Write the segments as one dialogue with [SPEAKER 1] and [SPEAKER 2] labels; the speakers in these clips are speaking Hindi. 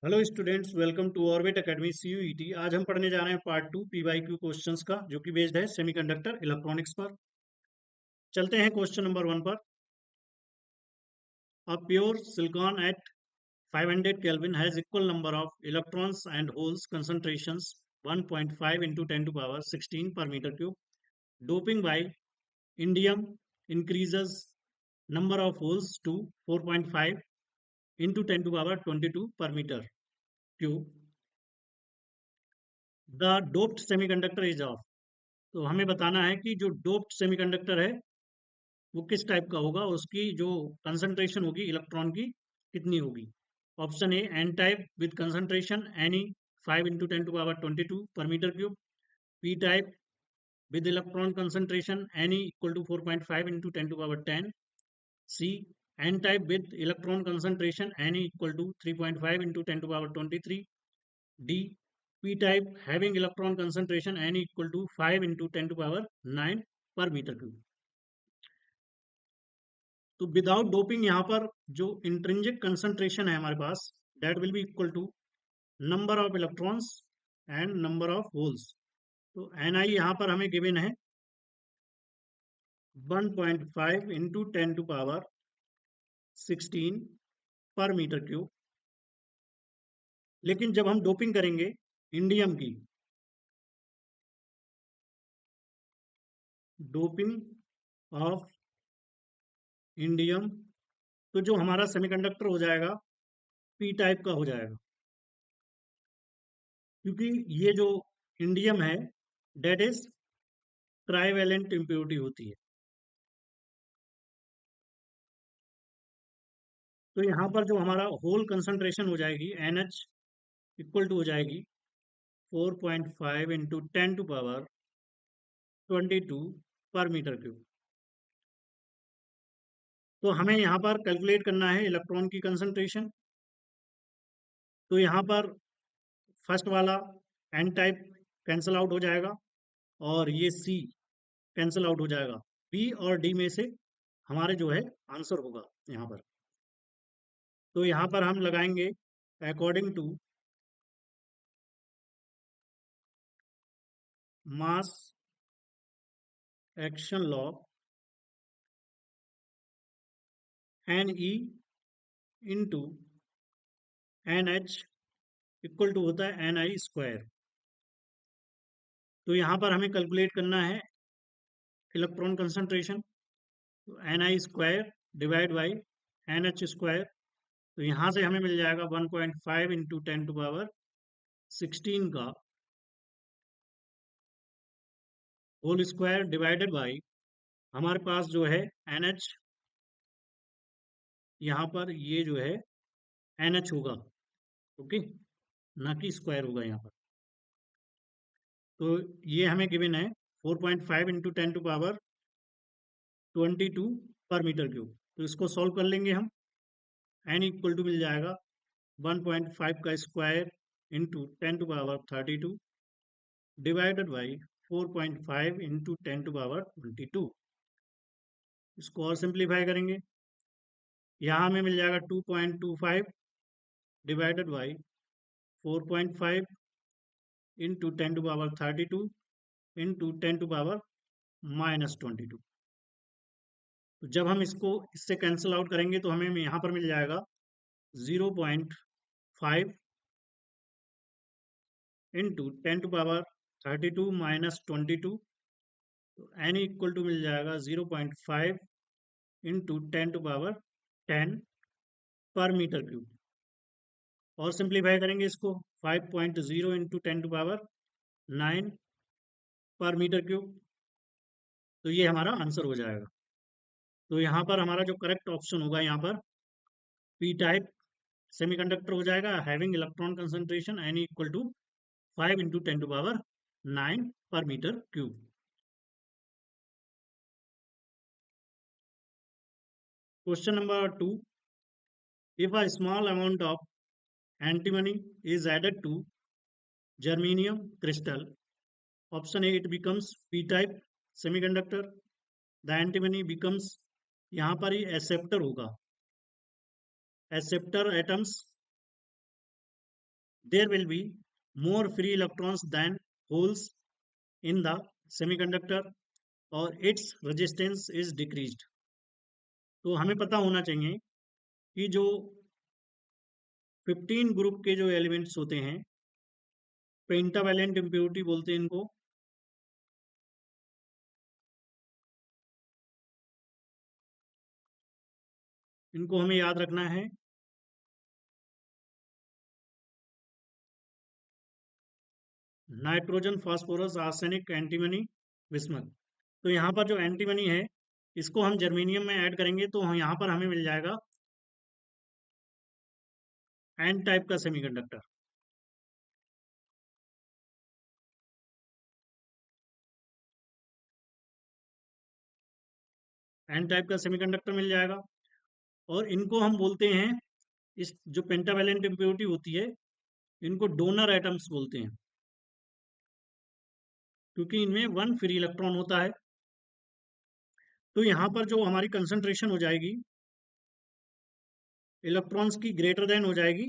[SPEAKER 1] Hello students, welcome to Orbit Academy CUET. आज हम पढ़ने जा रहे हैं पार्ट 2 पीवाईक्यू क्वेश्चंस का, जो कि बेस्ड है सेमीकंडक्टर इलेक्ट्रॉनिक्स पर। चलते हैं क्वेश्चन नंबर 1 पर। A pure silicon at 500 Kelvin has equal number of electrons and holes concentrations 1.5 into 10 to power 16 per meter cube. Doping by indium increases number of holes to 4.5 into 10 to power 22 per meter cube. The doped semiconductor is of. तो हमें बताना है कि जो डोप्ड सेमीकंडक्टर है वो किस टाइप का होगा, उसकी जो कंसंट्रेशन होगी इलेक्ट्रॉन की कितनी होगी। Option A N type with concentration N E 5 into 10 to the power 22 per meter cube। P type with electron concentration Ne equal to 4.5 into 10 to the power 10। C N type with electron concentration Ne equal to 3.5 into 10 to the power 23। D P type having electron concentration N equal to 5 into 10 to the power 9 per meter cube। तो विदाउट डोपिंग यहाँ पर जो इंट्रिंसिक कंसंट्रेशन है हमारे पास, that will be equal to number of electrons and number of holes. तो एन आई यहाँ पर हमें गिवन है 1.5 into 10 to power 16 per metre cube. लेकिन जब हम डोपिंग करेंगे इंडियम की, डोपिंग ऑफ इंडियम, तो जो हमारा सेमीकंडक्टर हो जाएगा पी टाइप का हो जाएगा, क्योंकि ये जो इंडियम है डेट इज ट्राइवेलेंट इम्प्योरिटी होती है। तो यहाँ पर जो हमारा होल कंसंट्रेशन हो जाएगी एन एच इक्वल टू हो जाएगी 4.5 इंटू 10 to the power 22 पर मीटर क्यूब। तो हमें यहाँ पर कैलकुलेट करना है इलेक्ट्रॉन की कंसंट्रेशन। तो यहाँ पर फर्स्ट वाला एन टाइप कैंसल आउट हो जाएगा और ये सी कैंसल आउट हो जाएगा। बी और डी में से हमारे जो है आंसर होगा यहाँ पर। तो यहाँ पर हम लगाएंगे according to mass action law N E into N H equal to होता है एन आई स्क्वायर। तो यहाँ पर हमें कैलकुलेट करना है इलेक्ट्रॉन कंसंट्रेशन। तो N I square divide by N H square. तो यहाँ से हमें मिल जाएगा 1.5 इंटू 10 to the power 16 का होल स्क्वायर डिवाइडेड बाई हमारे पास जो है एन एच, यहाँ पर ये जो है एन एच होगा, ओके, ना कि स्क्वायर होगा यहाँ पर। तो ये हमें गिवन है 4.5 इंटू 10 to the power 22 पर मीटर क्यूब। तो इसको सॉल्व कर लेंगे हम। एन इक्वल टू मिल जाएगा 1.5 का square into 10 to the power 32 divided by 4.5 into 10 to the power 22। इसको और सिंप्लीफाई करेंगे, यहाँ हमें मिल जाएगा 2.25 divided by 4.5 into 10 to the power 32 into 10 to the power -22। तो जब हम इसको इससे कैंसिल आउट करेंगे तो हमें यहाँ पर मिल जाएगा 0.5 इंटू 10 to the power 32 -22। तो एन इक्वल टू मिल जाएगा 0.5 इंटू 10 to the power 10 पर मीटर क्यूब। और सिंप्लीफाई करेंगे इसको 5.0 into 10 to the power 9 per metre cube. तो ये हमारा आंसर हो जाएगा। तो यहाँ पर हमारा जो करेक्ट ऑप्शन होगा यहाँ पर पी टाइप सेमीकंडक्टर हो जाएगा, having electron concentration N equal to 5 into 10 to the power 9 per metre cube. Question number 2। If a small amount of antimony is added to germanium crystal, option A it becomes p type semiconductor। the antimony becomes, यहाँ पर ही एक्सेप्टर होगा, acceptor atoms there will be more free electrons than holes in the semiconductor or its resistance is decreased. तो हमें पता होना चाहिए कि जो 15 ग्रुप के जो एलिमेंट्स होते हैं, पेंटावैलेंट इम्प्योरिटी बोलते हैं इनको, इनको हमें याद रखना है। Nitrogen, phosphorus, arsenic, antimony, bismuth. तो यहाँ पर जो एंटीमनी है, इसको हम जर्मेनियम में ऐड करेंगे तो यहाँ पर हमें मिल जाएगा एन टाइप का सेमीकंडक्टर। एन टाइप का सेमीकंडक्टर मिल जाएगा। और इनको हम बोलते हैं, इस जो पेंटावैलेंट इम्प्योरिटी होती है, इनको डोनर एटम्स बोलते हैं, क्योंकि इनमें वन फ्री इलेक्ट्रॉन होता है। तो यहाँ पर जो हमारी कंसंट्रेशन हो जाएगी इलेक्ट्रॉन्स की, ग्रेटर देन हो जाएगी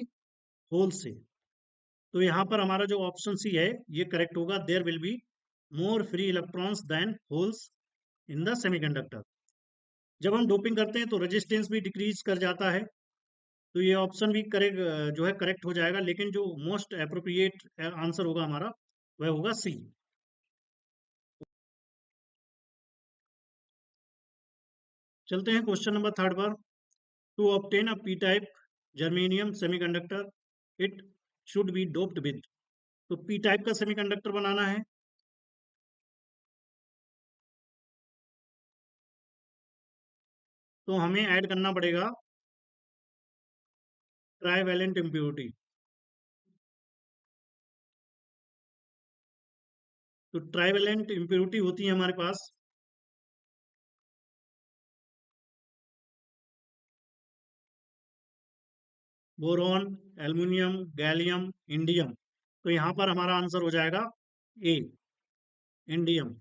[SPEAKER 1] होल से। तो यहाँ पर हमारा जो ऑप्शन सी है ये करेक्ट होगा। There will be more free electrons than holes in the semiconductor. जब हम डोपिंग करते हैं तो रेजिस्टेंस भी डिक्रीज कर जाता है। तो ये ऑप्शन भी करेक्ट, जो है करेक्ट हो जाएगा, लेकिन जो मोस्ट अप्रोप्रिएट आंसर होगा हमारा वह होगा सी। चलते हैं क्वेश्चन नंबर थर्ड पर। To obtain a P type germanium semiconductor it should be doped with. तो पी टाइप का सेमीकंडक्टर बनाना है तो हमें ऐड करना पड़ेगा ट्राईवैलेंट इम्प्योरिटी। तो ट्राईवैलेंट इम्प्योरिटी होती है हमारे पास बोरॉन, एल्युमिनियम, गैलियम, इंडियम। तो यहाँ पर हमारा आंसर हो जाएगा ए, इंडियम।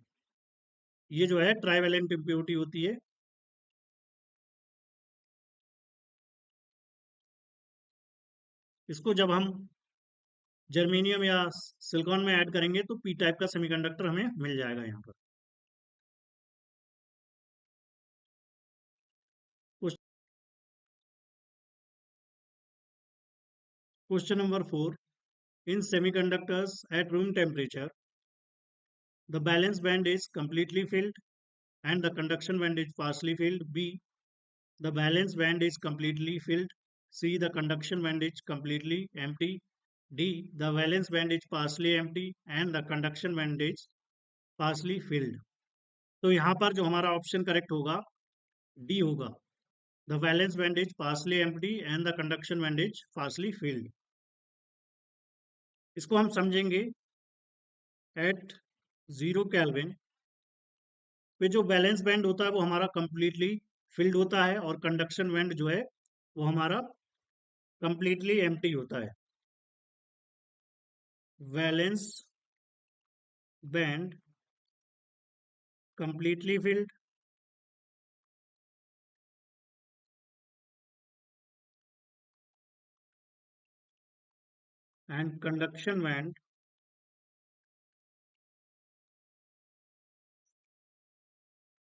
[SPEAKER 1] ये जो है ट्राईवैलेंट इम्प्योरिटी होती है। इसको जब हम जर्मेनियम या सिलिकॉन में ऐड करेंगे तो पी टाइप का सेमीकंडक्टर हमें मिल जाएगा यहाँ पर। Question number 4। In semiconductors eight room temperature the valence band is completely filled and the conduction band is partially filled. B, the valence band is completely filled. C, the conduction band is completely empty. D, the valence band is partially empty and the conduction band is partially filled. तो यहाँ पर जो हमारा ऑप्शन करेक्ट होगा डी होगा। The valence band is partially empty and the conduction band is partially filled. इसको हम समझेंगे एट 0 केल्विन पे जो बैलेंस बैंड होता है वो हमारा कंप्लीटली फिल्ड होता है और कंडक्शन बैंड जो है वो हमारा कंप्लीटली एम्प्टी होता है। Valence band completely filled and conduction band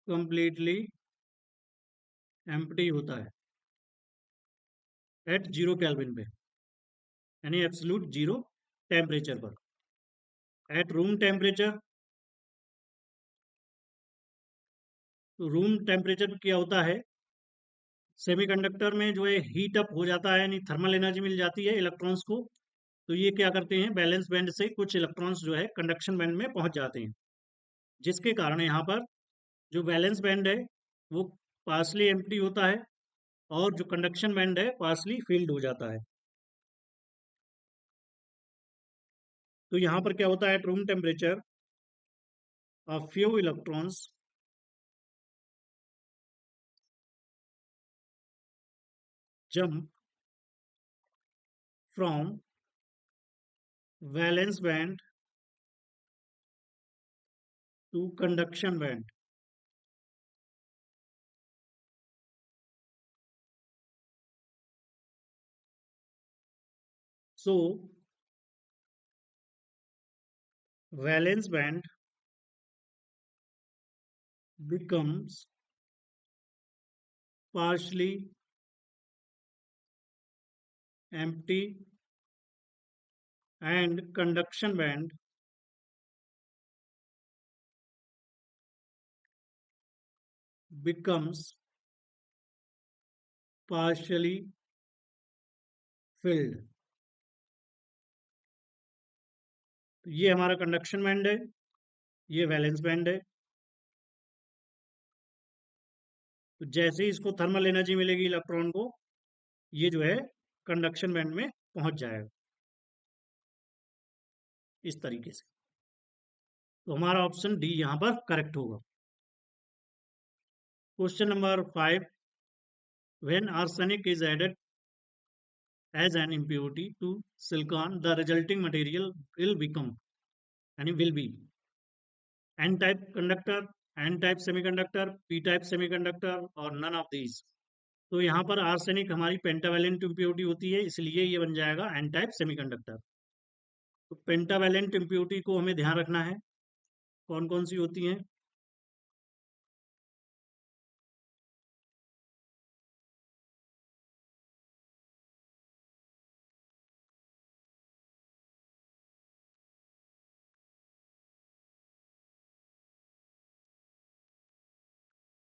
[SPEAKER 1] completely empty होता है एट 0 केल्विन पे, यानी एब्सोल्यूट जीरो टेम्परेचर पर। एट रूम टेम्परेचर, तो रूम टेम्परेचर पर क्या होता है, सेमीकंडक्टर में जो है हीट अप हो जाता है, यानी थर्मल एनर्जी मिल जाती है इलेक्ट्रॉन्स को। तो ये क्या करते हैं, बैलेंस बैंड से कुछ इलेक्ट्रॉन्स जो है कंडक्शन बैंड में पहुंच जाते हैं, जिसके कारण यहाँ पर जो बैलेंस बैंड है वो पार्सली एम्प्टी होता है और जो कंडक्शन बैंड है पार्सली फील्ड हो जाता है। तो यहाँ पर क्या होता है, at room temperature a few electrons jump from valence band to conduction band. So valence band becomes partially empty and conduction band becomes partially filled। तो ये हमारा कंडक्शन बैंड है, ये वैलेंस बैंड है। तो जैसे ही इसको थर्मल एनर्जी मिलेगी इलेक्ट्रॉन को, ये जो है कंडक्शन बैंड में पहुंच जाएगा इस तरीके से। तो हमारा ऑप्शन डी यहां पर करेक्ट होगा। Question number 5, when arsenic is added as an impurity to silicon, the resulting material will become, and will be N-type conductor, N-type semiconductor, P-type semiconductor और none of these। तो यहाँ पर आर्सेनिक हमारी पेंटावेलेंट इम्प्योरिटी होती है, इसलिए ये बन जाएगा एन टाइप सेमीकंडक्टर। तो पेंटावेलेंट इम्प्योरिटी को हमें ध्यान रखना है, कौन कौन सी होती हैं।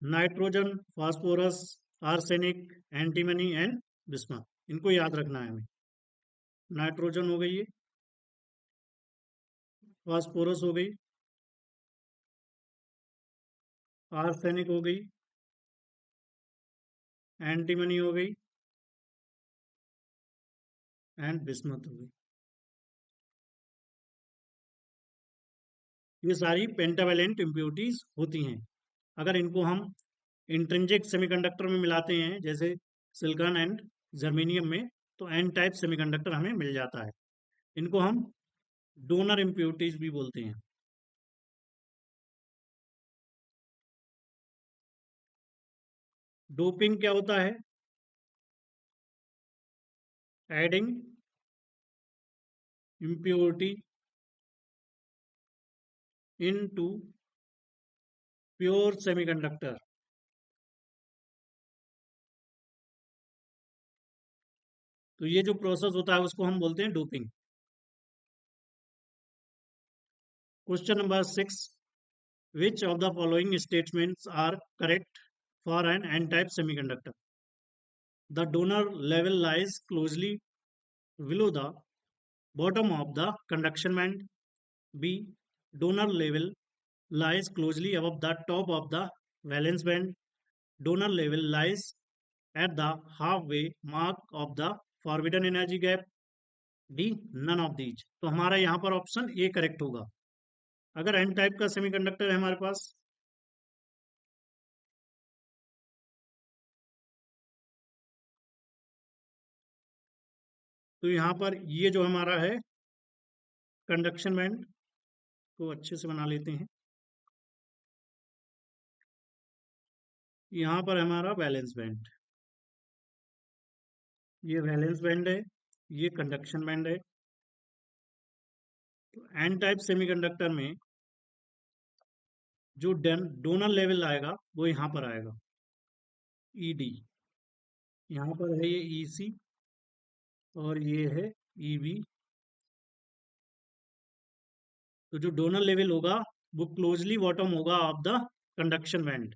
[SPEAKER 1] Nitrogen, phosphorus, arsenic, antimony and bismuth. इनको याद रखना है हमें। नाइट्रोजन हो गई है, फास्फोरस हो गई, आर्सेनिक हो गई, एंटीमनी हो गई एंड बिस्मथ हो गई। ये सारी पेंटावेलेंट इम्प्योरिटीज होती हैं। अगर इनको हम इंट्रिंसिक सेमीकंडक्टर में मिलाते हैं, जैसे सिलिकॉन एंड जर्मेनियम में, तो एन टाइप सेमीकंडक्टर हमें मिल जाता है। इनको हम डोनर इम्प्योरिटीज भी बोलते हैं। डोपिंग क्या होता है? Adding impurity into pure semiconductor। तो ये जो प्रोसेस होता है उसको हम बोलते हैं doping. Question number 6, which of the following statements are correct for an n-type semiconductor? The donor level lies closely below the bottom of the conduction band. B, donor level lies closely above the top of the valence band. Donor level lies at the halfway mark of the forbidden energy gap। D, none of these. तो हमारा यहाँ पर ऑप्शन ए करेक्ट होगा। अगर एन टाइप का सेमीकंडक्टर है हमारे पास, तो यहाँ पर ये जो हमारा है कंडक्शन बैंड को अच्छे से बना लेते हैं। यहाँ पर हमारा वैलेंस बैंड, ये वैलेंस बैंड है, ये कंडक्शन बैंड है। तो एन टाइप सेमीकंडक्टर में जो डोनर लेवल आएगा वो यहाँ पर आएगा, ई डी। यहाँ पर है ये ई सी और ये है ई बी। तो जो डोनर लेवल होगा वो क्लोजली बॉटम होगा ऑफ द कंडक्शन बैंड,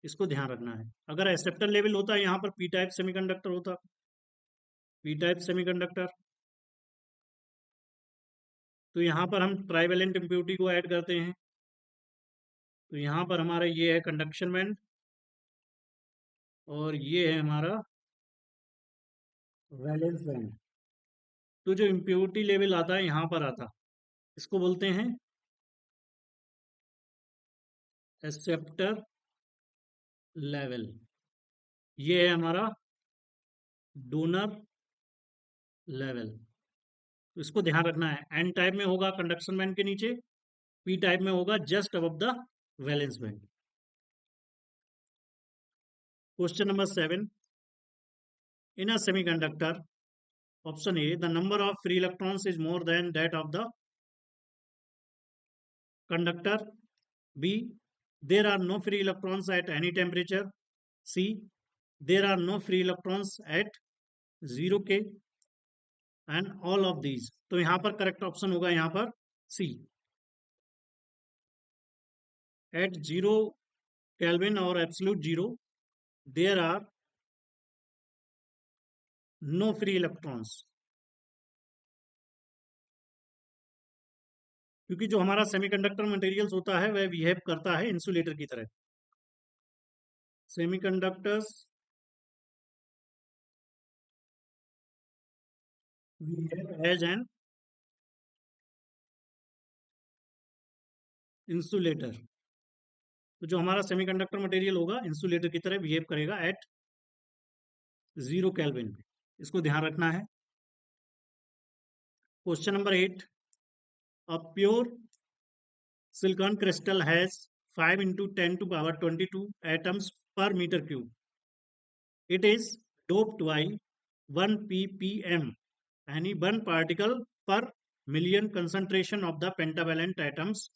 [SPEAKER 1] इसको ध्यान रखना है। अगर एक्सेप्टर लेवल होता है यहाँ पर पी टाइप सेमीकंडक्टर होता, पी टाइप सेमीकंडक्टर, तो यहाँ पर हम ट्राइवेलेंट इम्प्योरिटी को ऐड करते हैं। तो यहाँ पर हमारा ये है कंडक्शन बैंड और ये है हमारा वैलेंस बैंड। तो जो इम्प्योरिटी लेवल आता है यहाँ पर आता, इसको बोलते हैं एक्सेप्टर लेवल। ये है हमारा डोनर लेवल। तो इसको ध्यान रखना है। एन टाइप में होगा कंडक्शन बैंड के नीचे, पी टाइप में होगा just above the valence band. Question number 7, in a semiconductor, option A, the number of free electrons is more than that of the conductor. B, there are no free electrons at any temperature. C, there are no free electrons at 0 K. And all of these. तो यहां पर करेक्ट ऑप्शन होगा यहां पर सी, एट 0 केल्विन और absolute 0 there are no free electrons. क्योंकि जो हमारा सेमीकंडक्टर मटेरियल्स होता है वह बिहेव करता है इंसुलेटर की तरह। Semiconductors behave as an insulator. तो जो हमारा सेमीकंडक्टर मटेरियल होगा इंसुलेटर की तरह बिहेव करेगा एट 0 केल्विन पे। इसको ध्यान रखना है। Question number 8, a pure silicon crystal has 5 into 10 to power 22 atoms per meter cube. It is doped by 1 ppm, यानी 1 particle per million concentration of the pentavalent atoms.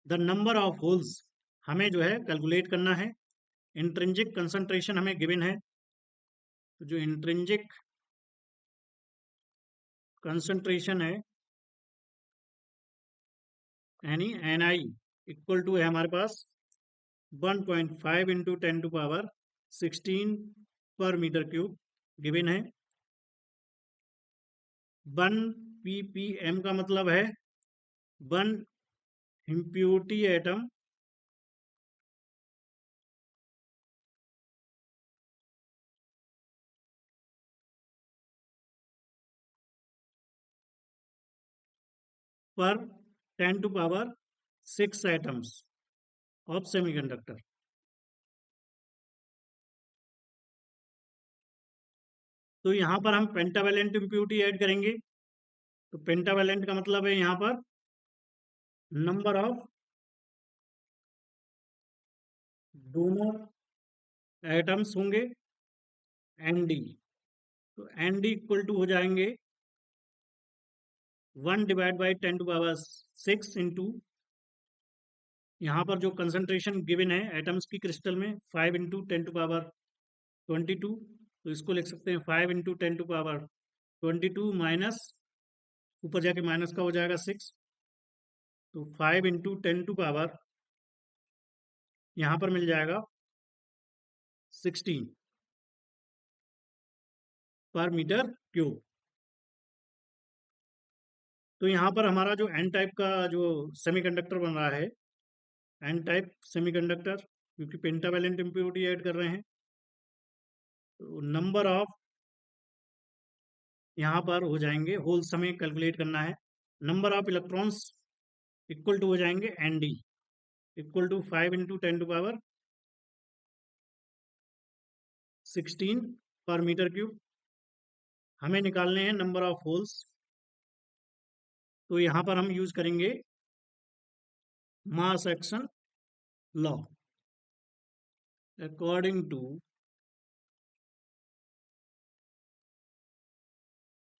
[SPEAKER 1] The number of holes हमें जो है कैलकुलेट करना है। इंट्रिंसिक कंसंट्रेशन हमें गिवन है। तो जो इंट्रिंसिक कंसंट्रेशन है यानी Ni इक्वल टू है हमारे पास 1.5 into 10 to power 16 per metre cube given है। 1 ppm का मतलब है 1 impurity atom per 10 to power 6 atoms of semiconductor. तो यहां पर हम पेंटावेलेंट इम्प्योरिटी ऐड करेंगे। तो पेंटावेलेंट का मतलब है यहां पर नंबर ऑफ डोनर एटम्स होंगे एन डी। तो एन डी इक्वल टू हो जाएंगे 1 divide by 10 to power 6 into यहाँ पर जो कंसंट्रेशन गिवन है एटम्स की क्रिस्टल में 5 इंटू 10 टू पावर 22। तो इसको लिख सकते हैं 5 इंटू 10 टू पावर 22 माइनस ऊपर जाके माइनस का हो जाएगा 6। तो 5 इंटू 10 टू पावर यहाँ पर मिल जाएगा 16 पर मीटर क्यूब। तो यहाँ पर हमारा जो एन टाइप का जो सेमीकंडक्टर बन रहा है एन टाइप सेमीकंडक्टर, क्योंकि पेंटावेलेंट इम्प्योरिटी ऐड कर रहे हैं तो नंबर ऑफ यहाँ पर हो जाएंगे होल्स हमें कैलकुलेट करना है। Number of electrons equal to हो जाएंगे N D equal to 5 into 10 to power 16 per metre cube. हमें निकालने हैं नंबर ऑफ होल्स। तो यहाँ पर हम यूज करेंगे mass action law. According to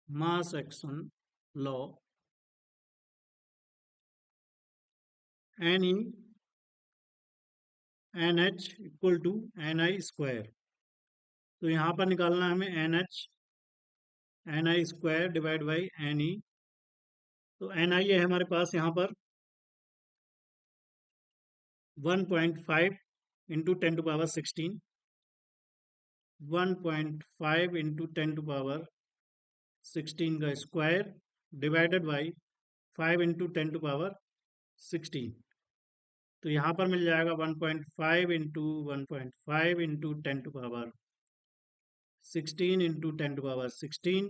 [SPEAKER 1] mass action law N E N H equal to N I square. तो यहाँ पर निकालना है हमें N H N I square divide by N E. तो एन आई है हमारे पास यहाँ पर 1.5 into 10 to power 16, 1.5 into 10 to power 16 का square divided by 5 into 10 to power 16। तो यहाँ पर मिल जाएगा 1.5 into 1.5 into 10 to power 16 into 10 to power 16,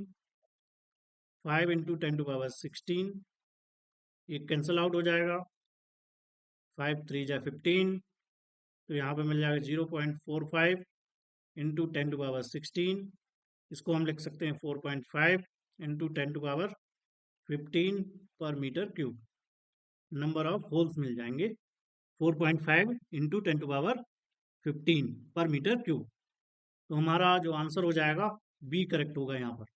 [SPEAKER 1] 5 into 10 to power 16, ये कैंसल आउट हो जाएगा। 5 3 जा 15। तो यहाँ पे मिल जाएगा 0.45 इंटू 10 टू पावर 16। इसको हम लिख सकते हैं 4.5 इंटू 10 टू पावर 15 पर metre cube. Number of holes मिल जाएंगे 4.5 इंटू 10 टू पावर 15 पर मीटर क्यूब। तो हमारा जो आंसर हो जाएगा बी करेक्ट होगा यहाँ पर।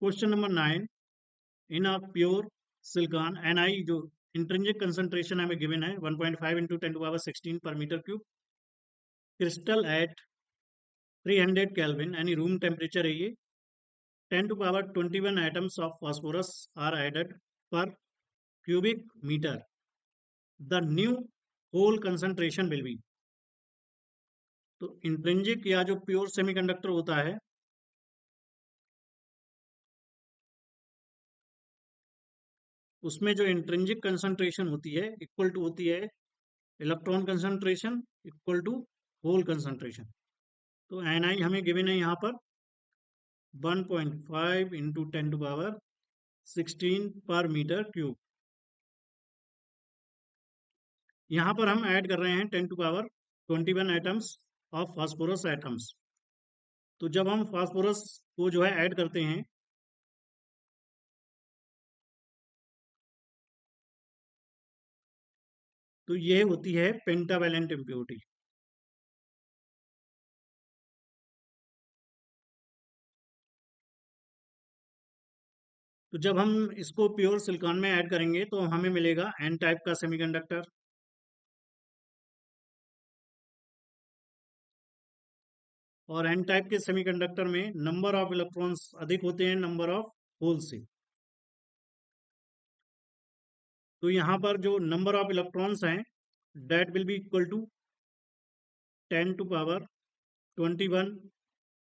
[SPEAKER 1] क्वेश्चन नंबर 9, इन अ प्योर सिलिकॉन Ni जो इंट्रिंसिक कंसंट्रेशन हमें गिवन है 1.5 into 10 to power 16 per meter cube, crystal at 300 kelvin यानी रूम टेम्परेचर है ये, 10 to power 21 atoms of phosphorus are added per cubic meter. The new whole concentration will be. तो इंट्रिंसिक या जो प्योर सेमीकंडक्टर होता है उसमें जो इंट्रिंसिक कंसंट्रेशन होती है इक्वल टू होती है electron concentration equal to hole concentration. तो Ni हमें गिवन है यहाँ पर 1.5 into 10 to power 16 per metre cube. यहाँ पर हम ऐड कर रहे हैं 10 to power 21 atoms of phosphorus atoms. तो जब हम फास्फोरस को जो है ऐड करते हैं तो ये होती है पेंटावैलेंट इम्प्योरिटी। तो जब हम इसको प्योर सिलिकॉन में ऐड करेंगे तो हमें मिलेगा एन टाइप का सेमीकंडक्टर। और एन टाइप के सेमीकंडक्टर में नंबर ऑफ इलेक्ट्रॉन्स अधिक होते हैं नंबर ऑफ होल से। तो यहाँ पर जो नंबर ऑफ इलेक्ट्रॉन्स हैं that will be equal to 10 to power 21,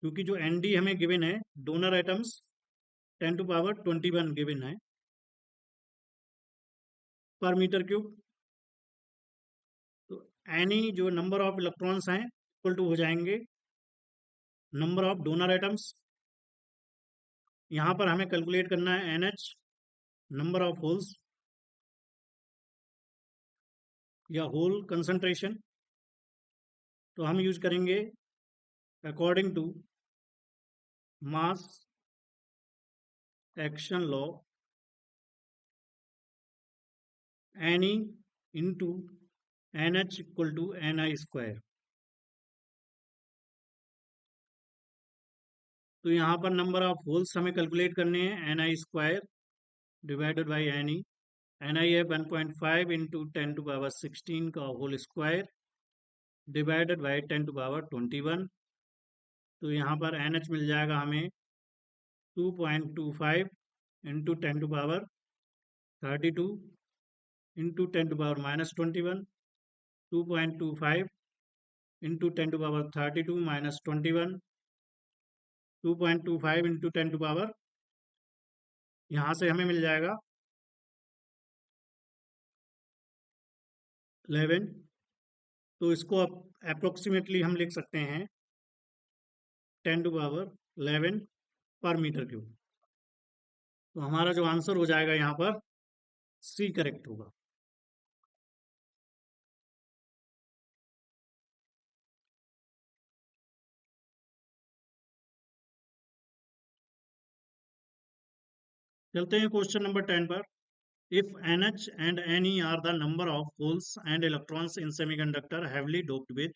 [SPEAKER 1] क्योंकि जो Nd हमें गिवन है donor atoms 10 to power 21 given है पर मीटर क्यूब। तो एनी जो नंबर ऑफ इलेक्ट्रॉन्स हैं इक्वल टू हो जाएंगे नंबर ऑफ डोनर एटम्स। यहाँ पर हमें कैलकुलेट करना है NH नंबर ऑफ होल्स या होल कंसंट्रेशन। तो हम यूज करेंगे according to mass action law Ne into NH equal to Ni square. तो यहाँ पर नंबर ऑफ होल्स हमें कैलकुलेट करने हैं Ni square divided by Ni। Ni है 1.5 into 10 to power 16 का hole square divided by 10 to power 21। तो यहाँ पर NH मिल जाएगा हमें 2.25 into 10 to power 32 into 10 to power minus 21, 2.25 into 10 to power 32 minus 21, 2.25 into 10 to power यहाँ से हमें मिल जाएगा 11। तो इसको अप्रोक्सीमेटली हम लिख सकते हैं 10 to power 11 पर मीटर क्यूब। तो हमारा जो आंसर हो जाएगा यहाँ पर सी करेक्ट होगा। चलते हैं क्वेश्चन नंबर 10 पर। If NH and Ne are the number of holes and electrons in semiconductor heavily doped with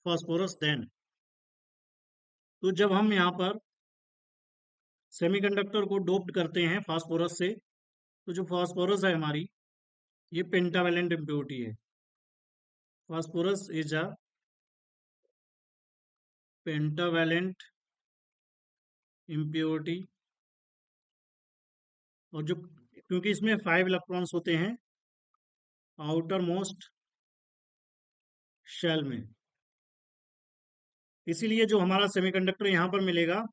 [SPEAKER 1] phosphorus, then। तो जब हम यहाँ पर सेमीकंडक्टर को डोप्ड करते हैं फास्फोरस से तो जो फास्फोरस है हमारी ये पेंटावैलेंट इम्प्योरिटी है। Phosphorus is a pentavalent impurity. और जो क्योंकि इसमें 5 इलेक्ट्रॉन्स होते हैं आउटर मोस्ट शेल में, इसीलिए जो हमारा सेमीकंडक्टर यहाँ पर मिलेगा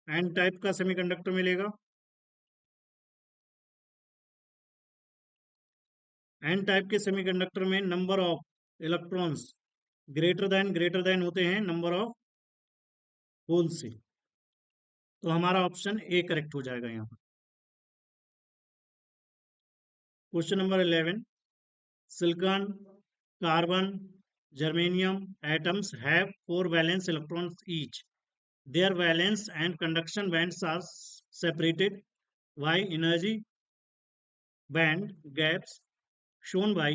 [SPEAKER 1] एन टाइप का सेमीकंडक्टर मिलेगा। एन टाइप के सेमीकंडक्टर में number of electrons greater than होते हैं नंबर ऑफ होल से। तो हमारा ऑप्शन ए करेक्ट हो जाएगा यहाँ पर। Question number 11, silicon carbon germanium atoms have 4 valence electrons each. Their valence and conduction bands are separated by energy band gaps shown by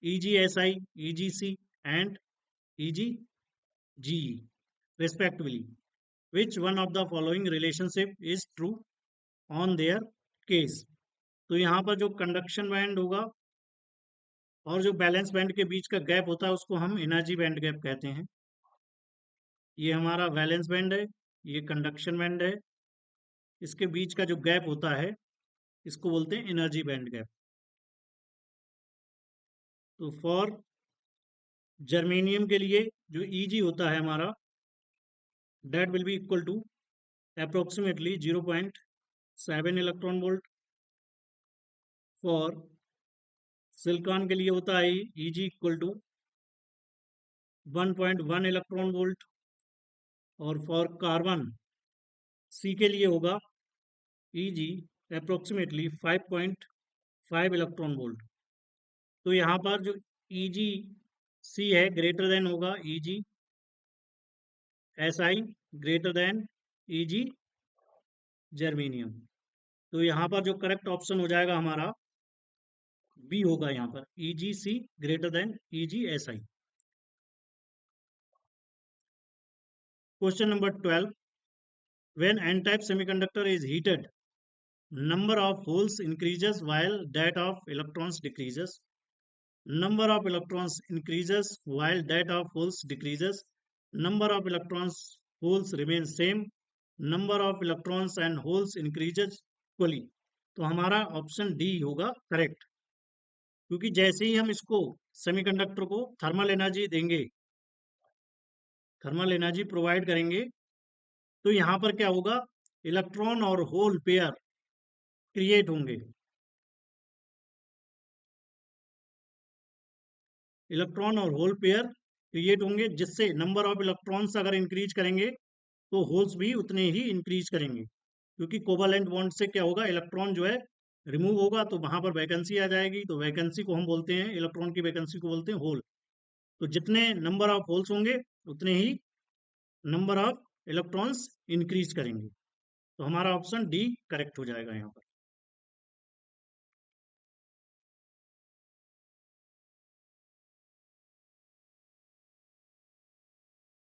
[SPEAKER 1] EgSi, EgC and EgGe respectively. Which one of the following relationship is true? On their case. तो यहाँ पर जो कंडक्शन बैंड होगा और जो बैलेंस बैंड के बीच का गैप होता है उसको हम एनर्जी बैंड गैप कहते हैं। ये हमारा वैलेंस बैंड है, ये कंडक्शन बैंड है, इसके बीच का जो गैप होता है इसको बोलते हैं एनर्जी बैंड गैप। तो फॉर जर्मेनियम के लिए जो Eg होता है हमारा, that will be equal to approximately 0.7 electron volt. For silicon के लिए होता है Eg equal to 1.1 electron volt. और फॉर कार्बन सी के लिए होगा Eg अप्रोक्सीमेटली 5.5 इलेक्ट्रॉन वोल्ट। तो यहाँ पर जो Eg सी है ग्रेटर देन होगा Eg Si greater than Eg germanium. तो यहाँ पर जो करेक्ट ऑप्शन हो जाएगा हमारा बी होगा यहाँ पर, EgC greater than EgSi। Question number 12, when n type semiconductor is heated, number of holes increases while that of electrons decreases. Number of electrons increases while that of holes decreases. Number of electrons holes remain same. Number of electrons and holes increases equally. तो हमारा ऑप्शन डी होगा करेक्ट, क्योंकि जैसे ही हम इसको सेमीकंडक्टर को थर्मल एनर्जी देंगे, थर्मल एनर्जी प्रोवाइड करेंगे, तो यहाँ पर क्या होगा, इलेक्ट्रॉन और होल पेयर क्रिएट होंगे। इलेक्ट्रॉन और होल पेयर क्रिएट होंगे, जिससे नंबर ऑफ इलेक्ट्रॉन्स अगर इंक्रीज करेंगे तो होल्स भी उतने ही इंक्रीज करेंगे, क्योंकि कोवैलेंट बॉन्ड से क्या होगा, इलेक्ट्रॉन जो है रिमूव होगा तो वहां पर वैकेंसी आ जाएगी। तो वैकेंसी को हम बोलते हैं, इलेक्ट्रॉन की वैकेंसी को बोलते हैं होल। तो जितने नंबर ऑफ होल्स होंगे उतने ही नंबर ऑफ इलेक्ट्रॉन्स इंक्रीज करेंगे। तो हमारा ऑप्शन डी करेक्ट हो जाएगा यहाँ पर।